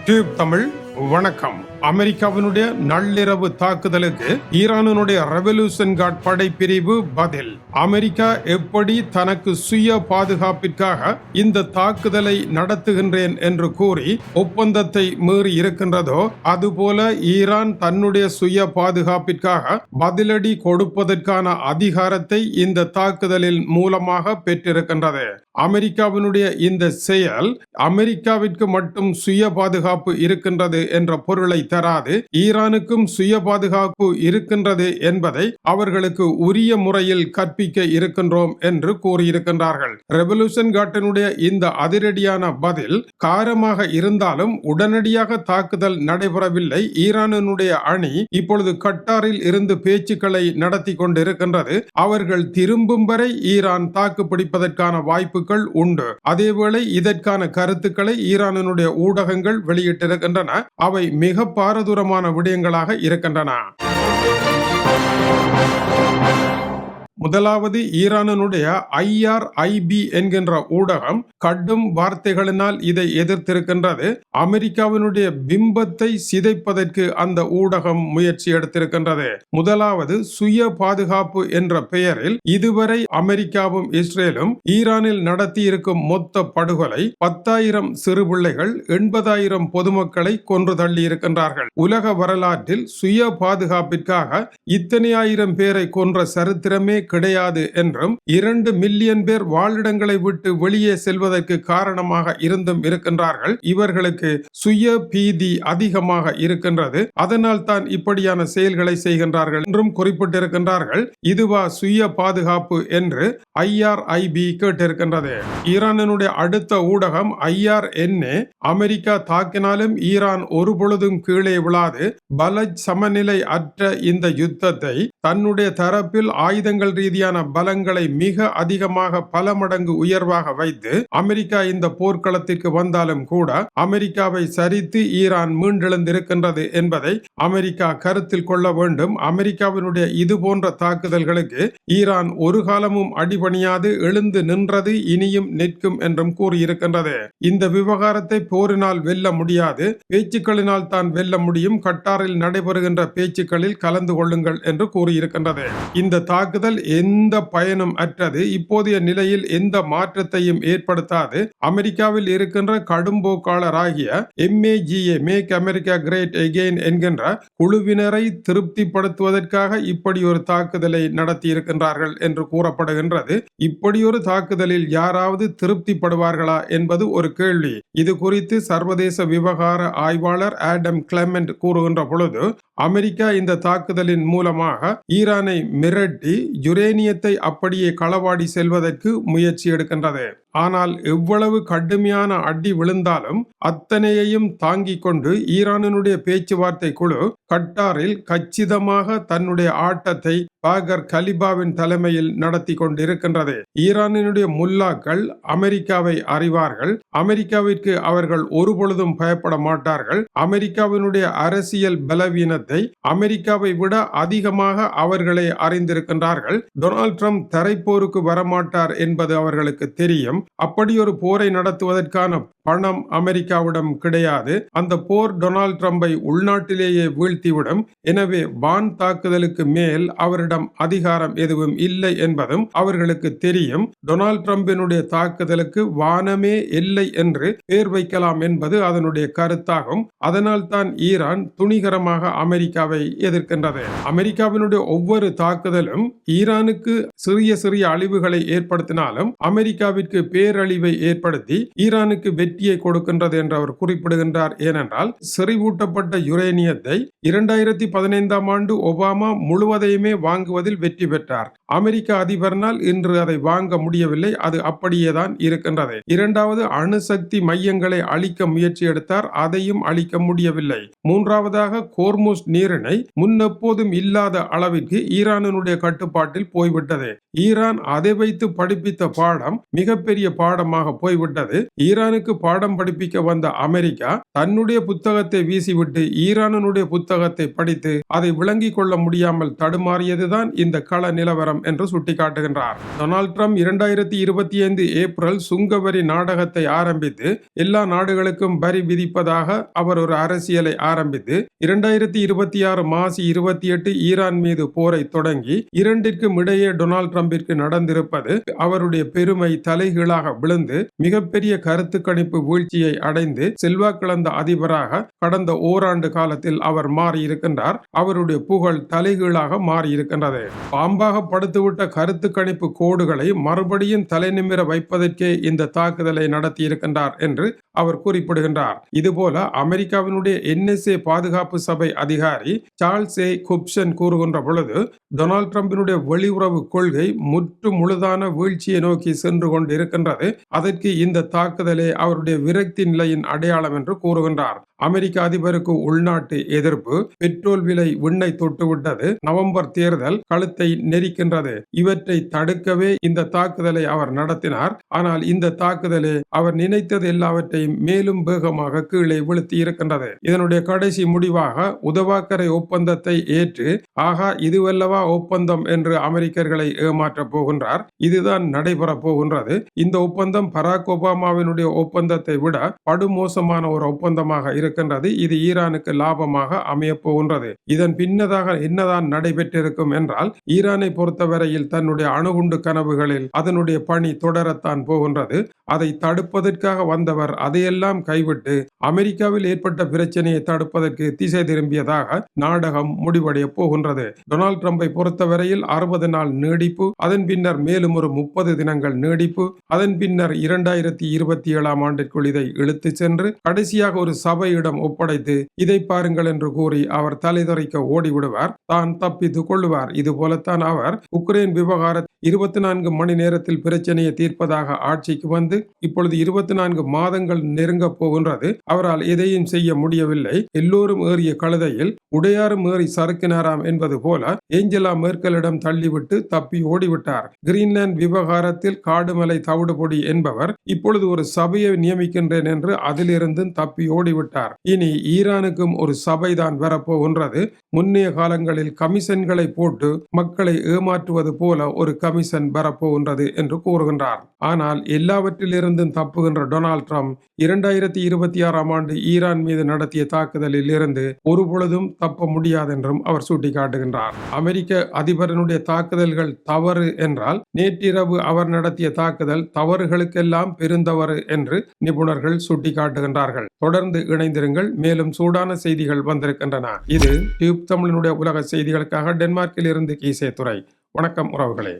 Tube Tamil வணக்கம். அமெரிக்காவினுடைய நள்ளிரவு தாக்குதலுக்கு ஈரானுடைய ரெவல்யூஷன் கார்ட் படைப்பிரிவு பதில். அமெரிக்கா எப்படி தனக்கு சுய பாதுகாப்பிற்காக இந்த தாக்குதலை நடத்துகின்றேன் என்று கூறி ஒப்பந்தத்தை மீறி இருக்கின்றதோ அதுபோல ஈரான் தன்னுடைய சுய பாதுகாப்பிற்காக பதிலடி கொடுப்பதற்கான அதிகாரத்தை இந்த தாக்குதலில் மூலமாக பெற்றிருக்கின்றது. அமெரிக்காவினுடைய இந்த செயல் அமெரிக்காவிற்கு மட்டும் சுய பாதுகாப்பு இருக்கின்றது என்ற பொருளை தராது, ஈரானுக்கும் சுய பாதுகாப்பு இருக்கின்றது என்பதை அவர்களுக்கு உரிய முறையில் கற்பிக்க இருக்கின்றோம் என்று கூறியிருக்கின்றார்கள். ரெவல்யூஷன் கார்டினுடைய இந்த அதிரடியான பதில் காரமாக இருந்தாலும் உடனடியாக தாக்குதல் நடைபெறவில்லை. ஈரானுடைய அணி இப்பொழுது கட்டாரில் இருந்து பேச்சுக்களை நடத்தி கொண்டிருக்கின்றது. அவர்கள் திரும்பும் வரை ஈரான் தாக்கு பிடிப்பதற்கான வாய்ப்புகள் உண்டு. அதேவேளை இதற்கான கருத்துக்களை ஈரானுடைய ஊடகங்கள் வெளியிட்டிருக்கின்றன. அவை மிக பாரதூரமான விடயங்களாக இருக்கின்றன. முதலாவது, ஈரானுடைய IRIB என்கின்ற ஊடகம் கடும் வார்த்தைகளினால் இதை எதிர்த்திருக்கின்றது. அமெரிக்காவினுடைய பிம்பத்தை சிதைப்பதற்கு அந்த ஊடகம் முயற்சி எடுத்திருக்கின்றது. முதலாவது, சுய பாதுகாப்பு என்ற பெயரில் இதுவரை அமெரிக்காவும் இஸ்ரேலும் ஈரானில் நடத்தி இருக்கும் மொத்த படுகொலை 10,000 சிறு பிள்ளைகள், 80,000 பொதுமக்களை கொன்று தள்ளி இருக்கின்றார்கள். உலக வரலாற்றில் சுய பாதுகாப்பிற்காக இத்தனை ஆயிரம் பேரை கொன்ற சரித்திரமே கிடையாது என்றும் 2 மில்லியன் பேர் வாழிடங்களை விட்டு வெளியே செல்வதற்கு காரணமாக இருந்தும் இருக்கின்றார்கள். இவர்களுக்கு சுய பீதி அதிகமாக இருக்கின்றது. அதனால் தான் இப்படியான செயல்களை செய்கின்றார்கள் என்றும் குறிப்பிட்டிருக்கின்றார்கள். இதுவா சுய பாதுகாப்பு என்று IRIB கேட்டிருக்கின்றது. ஈரானுடைய அடுத்த ஊடகம் IRNA, அமெரிக்கா தாக்கினாலும் ஈரான் ஒரு பொழுதும் கீழே விழாது, பல சமநிலை அற்ற இந்த யுத்தத்தை தன்னுடைய தரப்பில் ஆயுதங்கள் ரீதியான பலங்களை மிக அதிகமாக பல மடங்கு உயர்வாக வைத்து அமெரிக்கா இந்த போர்க்களத்திற்கு வந்தாலும் கூட அமெரிக்காவை சரித்து ஈரான் மீண்டெழுந்திருக்கின்றது என்பதை அமெரிக்கா கருத்தில் கொள்ள வேண்டும். அமெரிக்காவினுடைய இது போன்ற தாக்குதல்களுக்கு ஈரான் ஒரு காலமும் அடிபணியாது, எழுந்து நின்றது, இனியும் நிற்கும் என்றும் கூறியிருக்கின்றது. இந்த விவகாரத்தை போரினால் வெல்ல முடியாது, பேச்சுக்களினால் தான் வெல்ல முடியும். கட்டாரில் நடைபெறுகின்ற பேச்சுக்களில் கலந்து கொள்ளுங்கள் என்று கூறியிருக்கின்றது. இந்த தாக்குதல் எந்த பயனும் அற்றது. இப்போதைய நிலையில் எந்த மாற்றத்தையும் ஏற்படுத்தாது. அமெரிக்காவில் இருக்கின்ற கடும்போக்காளராகிய MAGA, make America great again என்கின்ற குழுவினரை திருப்திப்படுத்துவதற்காக இப்படி ஒரு தாக்குதலை நடத்தி இருக்கின்றார்கள் என்று கூறப்படுகின்றது. இப்படி ஒரு தாக்குதலில் யாராவது திருப்திப்படுவார்களா என்பது ஒரு கேள்வி. இது குறித்து சர்வதேச விவகார ஆய்வாளர் ஆடம் கிளெமெண்ட் கூறுகின்ற பொழுது, அமெரிக்கா இந்த தாக்குதலின் மூலமாக ஈரானை மிரட்டி யுரேனியத்தை அப்படியே களவாடி செல்வதற்கு முயற்சி எடுக்கின்றது. ஆனால் எவ்வளவு கடுமையான அடி விழுந்தாலும் அத்தனையையும் தாங்கிக் கொண்டு ஈரானுடைய பேச்சுவார்த்தை குழு கட்டாரில் கச்சிதமாக தன்னுடைய ஆட்டத்தை பாகர் கலிபாவின் தலைமையில் நடத்தி கொண்டிருக்கின்றது. ஈரானினுடைய முல்லாக்கள் அமெரிக்காவை அறிவார்கள். அமெரிக்காவிற்கு அவர்கள் ஒருபொழுதும் பயப்பட மாட்டார்கள். அமெரிக்காவினுடைய அரசியல் பலவீனத்தை அமெரிக்காவை விட அதிகமாக அவர்களே அறிந்திருக்கின்றார்கள். டொனால்ட் ட்ரம்ப் தரைப்போருக்கு வரமாட்டார் என்பது அவர்களுக்கு தெரியும். அப்படி ஒரு போரை நடத்துவதற்கான பணம் அமெரிக்காவிடம் கிடையாது. அந்த போர் டொனால்ட் ட்ரம்பை உள்நாட்டிலேயே வீழ்த்திவிடும். எனவே வான் தாக்குதலுக்கு மேல் அவரிடம் அதிகாரம் எதுவும் இல்லை என்பதும் அவர்களுக்கு தெரியும். டொனால்ட் ட்ரம்பினுடைய தாக்குதலுக்கு வானமே இல்லை என்று பெயர் வைக்கலாம் என்பது அதனுடைய கருத்தாகும். அதனால் தான் ஈரான் துணிகரமாக அமெரிக்காவை எதிர்க்கின்றது. அமெரிக்காவினுடைய ஒவ்வொரு தாக்குதலும் ஈரானுக்கு சிறிய சிறிய அழிவுகளை ஏற்படுத்தினாலும் அமெரிக்காவிற்கு பேரழிவை ஏற்படுத்தி ஈரானுக்கு வெற்றியை கொடுக்கின்றது என்று அவர் குறிப்பிடுகின்றார். ஏனென்றால் செறிவூட்டப்பட்ட யுரேனியத்தை 2015ஆம் ஆண்டு ஒபாமா முழுவதையுமே வாங்குவதில் வெற்றி பெற்றார். அமெரிக்க அதிபர்னால் இன்று அதை வாங்க முடியவில்லை. அது அப்படியேதான் இருக்கின்றது. இரண்டாவது, அணுசக்தி மையங்களை அழிக்க முயற்சி எடுத்தார். அதையும் அழிக்க முடியவில்லை. மூன்றாவதாக, கோர்முஸ் நீரிணை முன்னெப்போதும் இல்லாத அளவிற்கு ஈரானுடைய கட்டுப்பாட்டில் போய்விட்டது. ஈரான் அதை வைத்து படிப்பித்த பாடம் மிகப்பெரிய பாடமாக போய்விட்டது. ஈரானுக்கு பாடம் படிப்பிக்க வந்த அமெரிக்கா தன்னுடைய புத்தகத்தை வீசிவிட்டு ஈரானுடைய புத்தகத்தை படித்து அதை விளங்கிக் கொள்ள முடியாமல் தடுமாறியதுதான் இந்த கள நிலவரம் என்று சுட்டிக்காட்டுகின்றார். டொனால்ட் ட்ரம்ப் 2025 ஏப்ரல் சுங்கவரி நாடகத்தை ஆரம்பித்து எல்லா நாடுகளுக்கும் வரி விதிப்பதாக அவர் ஒரு அரசியலை ஆரம்பித்து 2026 மார்ச் 28 ஈரான் மீது போரை தொடங்கி இரண்டிற்கும் இடையே டொனால்ட் ட்ரம்பிற்கு நடந்திருப்பது அவருடைய பெருமை தலைகீழாக விழுந்து மிகப்பெரிய கருத்து கணிப்பு வீழ்ச்சியை அடைந்து செல்வாக்கிழந்த அதிபராக கடந்த ஓராண்டு காலத்தில் அவர் மாறியிருக்கின்றார். அவருடைய புகழ் தலைகீழாக மாறியிருக்கின்றது. பாம்பாக படுத்துவிட்ட கருத்து கணிப்பு கோடுகளை மறுபடியும் தலைநிமிர வைப்பதற்கே இந்த தாக்குதலை நடத்தியிருக்கின்றார் என்று அவர் குறிப்பிடுகின்றார். இதுபோல அமெரிக்காவினுடைய NSA பாதுகாப்பு சபை அதிகாரி சார்ல்ஸ் ஏ குப்சன் கூறுகின்ற பொழுது டொனால்ட் ட்ரம்பினுடைய வெளியுறவு கொள்கை முற்று முழுதான வீழ்ச்சியை நோக்கி சென்று கொண்டிருக்கின்றது. அதற்கு இந்த தாக்குதலே அவருடைய விரக்தி நிலையின் அடையாளம் என்று கூறுகின்றார். அமெரிக்க அதிபருக்கு உள்நாட்டு எதிர்ப்பு, பெட்ரோல் விலை விண்ணை தொட்டுவிட்டது, நவம்பர் தேர்தல் கழுத்தை நெரிக்கின்றது. இவற்றை தடுக்கவே இந்த தாக்குதலை அவர் நடத்தினார். ஆனால் இந்த தாக்குதலே அவர் நினைத்தது எல்லாவற்றையும் மேலும் வேகமாக கீழே வீழ்த்தி இருக்கின்றது. இதனுடைய கடைசி முடிவாக உதவாக்கரை ஒப்பந்தத்தை ஏற்று ஆகா இதுவல்லவா ஒப்பந்தம் என்று அமெரிக்கர்களை ஏமாற்றப் போகின்றார். இதுதான் நடைபெற போகின்றது. இந்த ஒப்பந்தம் பராக் ஒபாமாவினுடைய ஒப்பந்தத்தை விட படுமோசமான ஒரு ஒப்பந்தமாக இருக்கின்றது. இது ஈரானுக்கு லாபமாக அமைய போகின்றது. இதன் பின்னதாக என்னதான் நடைபெற்றிருக்கும் என்றால் ஈரானை பொறுத்தவரையில் தன்னுடைய அணுகுண்டு கனவுகளில் அதனுடைய பணி தொடரத்தான் போகின்றது. அதை தடுப்பதற்காக வந்தவர் அதையெல்லாம் கைவிட்டு அமெரிக்காவில் ஏற்பட்ட பிரச்சனையை தடுப்பதற்கு திசை திரும்பியதாக நாடகம் முடிவடைய போகின்றது. டொனால்ட் ட்ரம்பை பொறுத்தவரையில் 60 நாள் நீடிப்பு, அதன் பின்னர் மேலும் ஒரு 30 தினங்கள் நீடிப்பு, அதன் பின்னர் 2027 ஆண்டிற்குள் இதை இழுத்து சென்று கடைசியாக ஒரு சபையிடம் ஒப்படைத்து இதை பாருங்கள் என்று கூறி அவர் தலைதறிக்க ஓடிவிடுவார். தான் தப்பித்துக் கொள்ளுவார். இது போலத்தான் அவர் உக்ரைன் விவகாரத்தில் 24 மணி நேரத்தில் பிரச்சனையை தீர்ப்பதாக ஆட்சிக்கு வந்து இப்பொழுது 24 மாதங்கள் நெருங்க போகின்றது. அவரால் எதையும் செய்ய முடியவில்லை. எல்லோரும் ஏறிய கழுதையில் உடையாரும் ஏறி சறுக்கினாராம் என்பது போல ஏஞ்சலா மேர்க்கலிடம் தள்ளிவிட்டு தப்பி ஓடிவிட்டார். கிரீன்லாந்து விவகாரத்தில் காடுமலை தவிடுபொடி என்பவர் இப்பொழுது ஒரு சபையை நியமிக்கின்றேன் என்று அதிலிருந்து தப்பி ஓடிவிட்டார். இனி ஈரானுக்கும் ஒரு சபைதான் வரப்போகின்றது. முன்னைய காலங்களில் கமிஷன்களை போட்டு மக்களை ஏமாற்றுவது போல ஒரு கமிஷன் வரப்போகின்றது என்று கூறுகின்றார். ஆனால் எல்லாவற்றிலிருந்தும் தப்புகின்ற டொனால்ட் ட்ரம்ப் 2026 ஆண்டு ஈரான் மீது நடத்திய தாக்குதலில் இருந்து ஒருபொழுதும் தப்ப முடியாதென்றும் அவர் சுட்டிக்காட்டுகின்றார். அமெரிக்க அதிபரனுடைய தாக்குதல்கள் தவறு என்றால் நேற்றிரவு அவர் நடத்திய தாக்குதல் தவறுகளுக்கெல்லாம் பெருந்தவறு என்று நிபுணர்கள் சுட்டிக்காட்டுகின்றார்கள். தொடர்ந்து இணைந்திருங்கள். மேலும் சூடான செய்திகள் வந்திருக்கின்றன. இது டியூப் தமிழினுடைய உலக செய்திகளுக்காக டென்மார்க்கில் இருந்து கீசே துறை. வணக்கம் உறவுகளே.